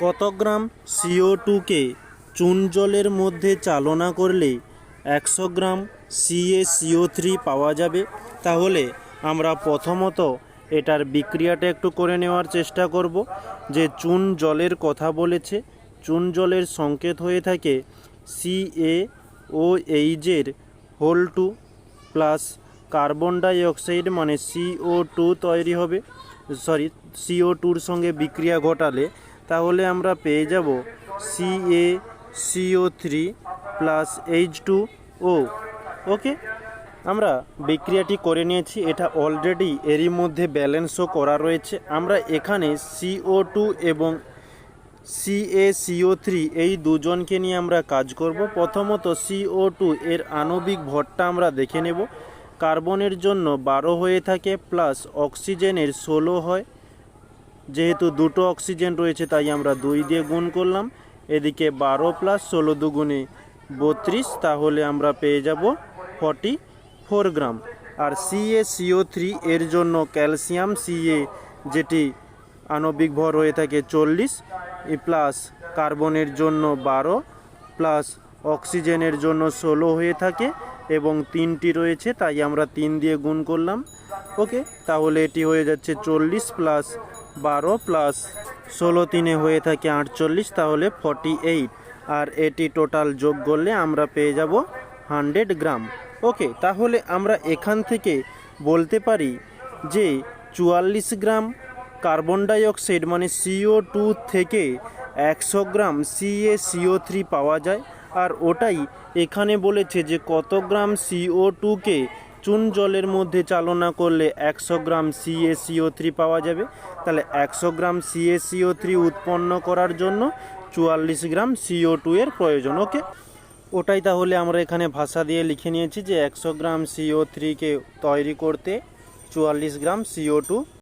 কত গ্রাম CO2 চুন জলের মধ্যে চালনা করলে 100 গ্রাম CaCO3 পাওয়া যাবে? তাহলে আমরা প্রথমত এটার বিক্রিয়াটা একটু করে নেওয়ার চেষ্টা করব। যে চুন জলের কথা বলেছে, চুন জলের সংকেত হয়ে থাকে CaOH whole 2 plus carbon die oxide মানে CO2 তৈরি হবে, CO2-র সঙ্গে বিক্রিয়া ঘটালে তাহলে আমরা পেয়ে যাব CaCO3 প্লাস H2O। ওকে, আমরা বিক্রিয়াটি করে নিয়েছি। এটা অলরেডি এরই মধ্যে ব্যালেন্সও করা রয়েছে। আমরা এখানে CO2 এবং CaCO3 এই দুজনকে নিয়ে আমরা কাজ করব। প্রথমত CO2 এর আণবিক ভরটা আমরা দেখে নেব। কার্বনের জন্য 12 হয়ে থাকে প্লাস অক্সিজেনের 16 হয়। যেহেতু দুটো অক্সিজেন রয়েছে তাই আমরা 2 দিয়ে গুণ করলাম। এদিকে 12 প্লাস 16 দুগুণে 32, তাহলে আমরা পেয়ে যাব 44 গ্রাম। আর CaCO3 এর জন্য ক্যালসিয়াম Ca যেটি আণবিক ভর হয়ে থাকে 40 প্লাস কার্বনের জন্য 12 প্লাস অক্সিজেনের জন্য 16 হয়ে থাকে এবং 3টি রয়েছে তাই আমরা 3 দিয়ে গুণ করলাম। ওকে, তাহলে এটি হয়ে যাচ্ছে 40 প্লাস 12 প্লাস 16 3 হয়ে থাকে 48, তাহলে 48। আর এটি টোটাল যোগ করলে আমরা পেয়ে যাব 100 গ্রাম। ওকে, তাহলে আমরা এখান থেকে বলতে পারি যে 44 গ্রাম কার্বন ডাই অক্সাইড মানে CO2 থেকে 100 গ্রাম CaCO3 পাওয়া যায়। আর ওটাই এখানে বলেছে যে কত গ্রাম CO2 চুন জলের মধ্যে চালনা করলে 100 গ্রাম CaCO3 পাওয়া যাবে। তাহলে 100 গ্রাম CaCO3 উৎপন্ন করার জন্য 44 গ্রাম CO2 এর প্রয়োজন। ওকে, ওটাই তাহলে আমরা এখানে ভাষা দিয়ে লিখে নিয়েছি যে 100 গ্রাম CO3 তৈরি করতে 44 গ্রাম CO2